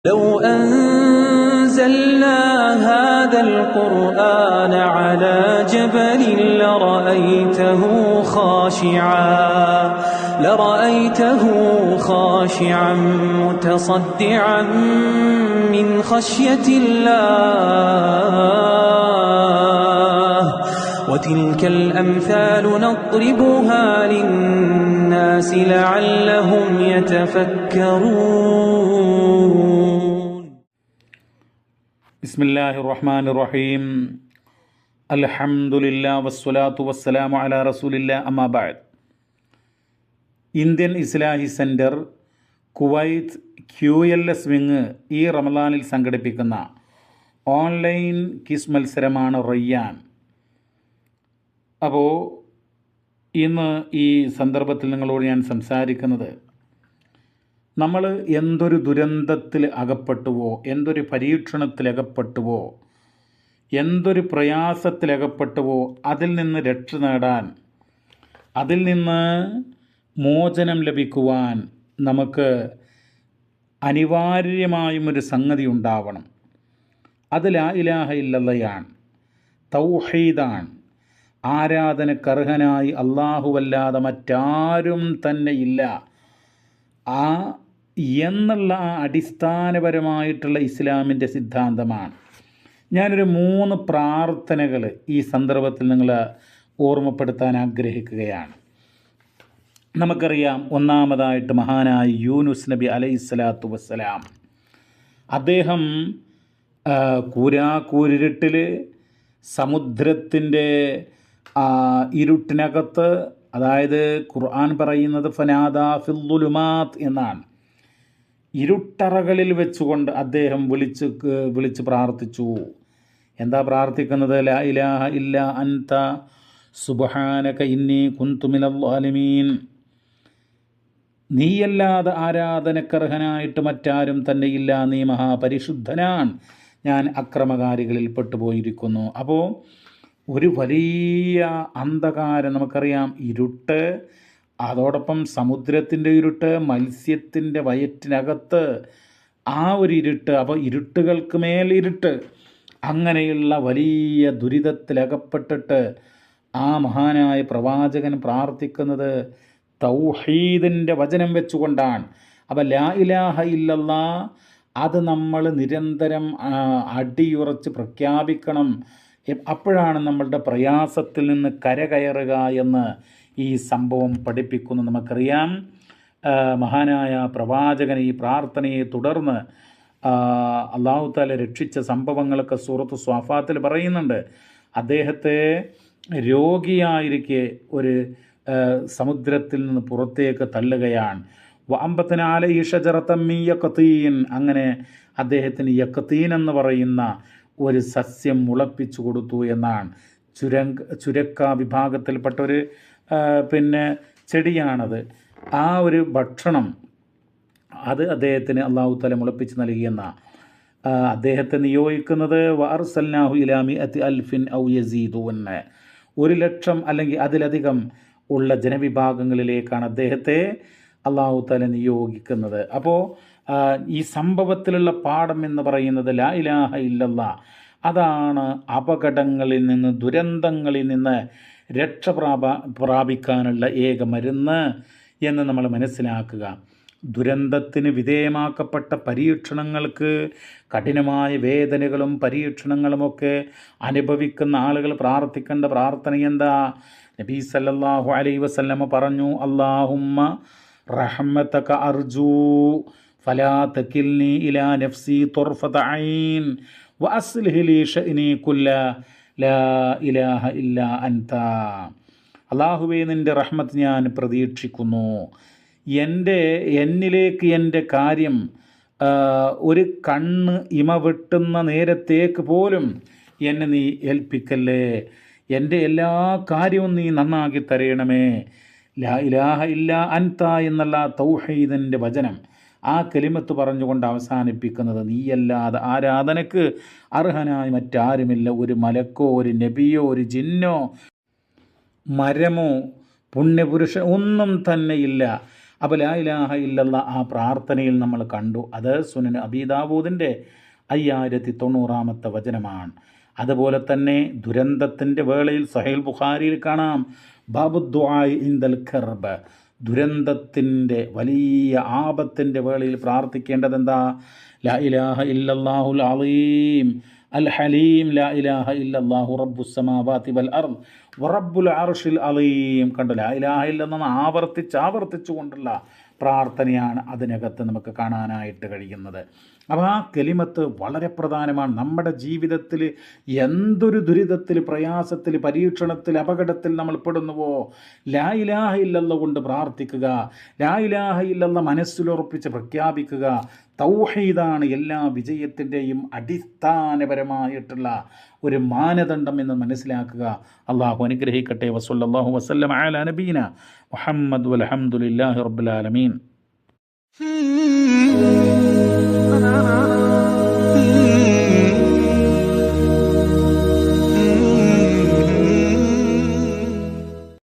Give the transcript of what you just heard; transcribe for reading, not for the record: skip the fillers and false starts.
لو أنزلنا هذا القرآن على جبل لرأيته خاشعا متصدعا من خشية الله وتلك الأمثال نضربها للناس لعلهم يتفكرون. بسم الله الرحمن الرحيم. الحمد لله والصلاة والسلام على رسول الله. أما بعد. Indian ഇസ്ലാഹി centre Kuwait QLS wing ഈ റമദാനിൽ സംഘടിപ്പിക്കുന്ന ഓൺലൈൻ ക്വിസ് മത്സരമാണ് റയ്യാൻ. അപ്പോൾ ഇന്ന് ഈ സന്ദർഭത്തിൽ നിങ്ങളോട് ഞാൻ സംസാരിക്കുന്നത്, നമ്മൾ എന്തൊരു ദുരന്തത്തിൽ അകപ്പെട്ടുവോ, എന്തൊരു പരീക്ഷണത്തിൽ അകപ്പെട്ടുവോ, എന്തൊരു പ്രയാസത്തിൽ അകപ്പെട്ടുവോ, അതിൽ നിന്ന് രക്ഷ നേടാൻ, അതിൽ നിന്ന് മോചനം ലഭിക്കുവാൻ നമുക്ക് അനിവാര്യമായും ഒരു സംഗതി ഉണ്ടാവണം. അത് ലാ ഇലാഹ ഇല്ലല്ലയാണ്, തൗഹീദാണ്. ആരാധനക്കർഹനായി അല്ലാഹുവല്ലാതെ മറ്റാരും തന്നെ ഇല്ല എന്നുള്ള അടിസ്ഥാനപരമായിട്ടുള്ള ഇസ്ലാമിൻ്റെ സിദ്ധാന്തമാണ്. ഞാനൊരു 3 പ്രാർത്ഥനകൾ ഈ സന്ദർഭത്തിൽ നിങ്ങളെ ഓർമ്മപ്പെടുത്താൻ ആഗ്രഹിക്കുകയാണ്. നമുക്കറിയാം, ഒന്നാമതായിട്ട് മഹാനായ യൂനുസ് നബി അലൈഹിസ്സലാത്തു വസ്സലാം, അദ്ദേഹം കൂരാക്കൂരിരുട്ടിൽ സമുദ്രത്തിൻ്റെ ഇരുട്ടിനകത്ത്, അതായത് ഖുർആൻ പറയുന്നത് ഫനാദാ ഫിദ്ദുലുമാത്ത് എന്നാണ്, ഇരുട്ടറകളിൽ വെച്ചുകൊണ്ട് അദ്ദേഹം വിളിച്ച് പ്രാർത്ഥിച്ചു. എന്താ പ്രാർത്ഥിക്കുന്നത്? ലാ ഇലാഹ ഇല്ലാ അൻത സുബ്ഹാനക ഇന്നി കുന്തു മിനൽ ളാലിമീൻ. നീയല്ലാതെ ആരാധനക്കർഹനായിട്ട് മറ്റാരും തന്നെയില്ല, നീ മഹാപരിശുദ്ധനാണ്, ഞാൻ അക്രമകാരികളിൽ പെട്ടുപോയിരിക്കുന്നു. അപ്പോൾ ഒരു വലിയ അന്ധകാരം, നമുക്കറിയാം, ഇരുട്ട്, അതോടൊപ്പം സമുദ്രത്തിൻ്റെ ഇരുട്ട്, മത്സ്യത്തിൻ്റെ വയറ്റിനകത്ത് ആ ഒരു ഇരുട്ട്, അപ്പോൾ ഇരുട്ടുകൾക്ക് മേൽ ഇരുട്ട്, അങ്ങനെയുള്ള വലിയ ദുരിതത്തിലകപ്പെട്ടിട്ട് ആ മഹാനായ പ്രവാചകൻ പ്രാർത്ഥിക്കുന്നത് തൗഹീദിൻ്റെ വചനം വെച്ചുകൊണ്ടാണ്. അപ്പോൾ ലാ ഇലാഹ ഇല്ലല്ലാ അത് നമ്മൾ നിരന്തരം അടിയുറച്ച് പ്രഖ്യാപിക്കണം. അപ്പോഴാണ് നമ്മളുടെ പ്രയാസത്തിൽ നിന്ന് കരകയറുക എന്ന് ഈ സംഭവം പഠിപ്പിക്കുന്നു. നമുക്കറിയാം, മഹാനായ പ്രവാചകൻ ഈ പ്രാർത്ഥനയെ തുടർന്ന് അല്ലാഹു തആല രക്ഷിച്ച സംഭവങ്ങളൊക്കെ സൂറത്ത് സ്വാഫാത്തിൽ പറയുന്നുണ്ട്. അദ്ദേഹത്തെ രോഗിയായിരിക്കെ ഒരു സമുദ്രത്തിൽ നിന്ന് പുറത്തേക്ക് തള്ളുകയാണ്. വഅംബത്നാ അലൈഹി ഷജറത്തൻ മിൻ യഖ്തീൻ, അങ്ങനെ അദ്ദേഹത്തിന് യഖ്തീൻ എന്ന് പറയുന്ന ഒരു സസ്യം മുളപ്പിച്ചു കൊടുത്തു എന്നാണ്. ചുരക്ക വിഭാഗത്തിൽപ്പെട്ട ഒരു ചെടിയാണത്. ആ ഒരു ഭക്ഷണം അത് അദ്ദേഹത്തിന് അല്ലാഹു തആല മുളപ്പിച്ച് നൽകിയെന്നാണ്. അദ്ദേഹത്തെ നിയോഗിക്കുന്നത് വഅർസൽനാഹു ഇലാ മിഅത്തി അൽഫിൻ ഔ യസീദൂൻ, 1,00,000 അല്ലെങ്കിൽ അതിലധികം ഉള്ള ജനവിഭാഗങ്ങളിലേക്കാണ് അദ്ദേഹത്തെ അല്ലാഹു തആല നിയോഗിക്കുന്നത്. അപ്പോൾ ഈ സംഭവത്തിലുള്ള പാഠം എന്ന് പറയുന്നത് ലാ ഇലാഹ ഇല്ലല്ലാ, അതാണ് അപകടങ്ങളിൽ നിന്ന്, ദുരന്തങ്ങളിൽ നിന്ന് രക്ഷ പ്രാപിക്കാനുള്ള ഏക മരുന്ന് എന്ന് നമ്മൾ മനസ്സിലാക്കുക. ദുരന്തത്തിന് വിധേയമാക്കപ്പെട്ട പരീക്ഷണങ്ങൾക്ക്, കഠിനമായ വേദനകളും പരീക്ഷണങ്ങളുമൊക്കെ അനുഭവിക്കുന്ന ആളുകൾ പ്രാർത്ഥിക്കേണ്ട പ്രാർത്ഥന എന്താ? നബി സല്ലല്ലാഹു അലൈഹി വസല്ലമ പറഞ്ഞു, അല്ലാഹുമ്മ റഹ്മതക അർജൂ ഫലാ തകിൽനി ഇലാ നഫ്സി തുർഫത ഐൻ വഅസ്ലിഹ് ലി ശഅനി കുല്ല ലാ ഇലാഹ ഇല്ലാ അൻത. അല്ലാഹുവേ, നിൻ്റെ റഹ്മത്ത് ഞാൻ പ്രതീക്ഷിക്കുന്നു. എന്നിലേക്ക് എൻ്റെ കാര്യം ഒരു കണ്ണ് ഇമ വെട്ടുന്ന നേരത്തേക്ക് പോലും എന്നെ നീ ഏൽപ്പിക്കല്ലേ. എൻ്റെ എല്ലാ കാര്യവും നീ നന്നാക്കി തരയണമേ. ലാ ഇലാഹ ഇല്ലാ അൻത എന്നുള്ള തൗഹീദിൻ്റെ വചനം, ആ കലിമത്ത് പറഞ്ഞുകൊണ്ട് അവസാനിപ്പിക്കുന്നത്, നീയല്ലാതെ ആരാധനക്ക് അർഹനായി മറ്റാരുമില്ല. ഒരു മലക്കോ ഒരു നബിയോ ഒരു ജിന്നോ മരമോ പുണ്യപുരുഷൻ ഒന്നും തന്നെയില്ല. അപ്പോൾ ലാ ഇലാഹ ഇല്ലല്ലാ ആ പ്രാർത്ഥനയിൽ നമ്മൾ കണ്ടു. അത് സുനൻ അബീ ദാവൂദിൻ്റെ 5090 വചനമാണ്. അതുപോലെ തന്നെ ദുരന്തത്തിൻ്റെ വേളയിൽ സഹീൽ ബുഖാരിയിൽ കാണാം ബാബു ദുആഇ ഇൻദൽ കർബ്, ദുരന്തത്തിൻ്റെ വലിയ ആപത്തിൻ്റെ വേളയിൽ പ്രാർത്ഥിക്കേണ്ടത് എന്താ? ലാ ഇലാഹ ഇല്ലല്ലാഹുൽ അളീം അൽ ഹലീം ലാ ഇലാഹ ഇല്ലല്ലാഹു റബ്ബുസ് സമാവാതി വൽ അർദ് വറബ്ബുൽ അർശിൽ അളീം. കണ്ടു, ലാ ഇലാഹ ഇല്ലല്ലാഹ് ആവർത്തിച്ചു കൊണ്ടുള്ള പ്രാർത്ഥനയാണ് അതിനകത്ത് നമുക്ക് കാണാനായിട്ട് കഴിയുന്നത്. അപ്പോൾ ആ കലിമത്ത് വളരെ പ്രധാനമാണ്. നമ്മുടെ ജീവിതത്തിൽ എന്തൊരു ദുരിതത്തിൽ, പ്രയാസത്തിൽ, പരീക്ഷണത്തിൽ, അപകടത്തിൽ നമ്മൾ പെടുന്നുവോ, ലാ ഇലാഹ ഇല്ലല്ലാഹ് കൊണ്ട് പ്രാർത്ഥിക്കുക, ലാ ഇലാഹ ഇല്ലല്ലാഹ് മനസ്സിലുറപ്പിച്ച് പ്രഖ്യാപിക്കുക. തൗഹീദാണ് എല്ലാ വിജയത്തിൻ്റെയും അടിസ്ഥാനപരമായിട്ടുള്ള ഒരു മാനദണ്ഡം എന്ന് മനസ്സിലാക്കുക. അള്ളാഹു അനുഗ്രഹിക്കട്ടെ. വസല്ലല്ലാഹു വസല്ലം അലാ നബീന മുഹമ്മദ് വൽഹംദുലില്ലാഹി റബ്ബിൽ ആലമീൻ.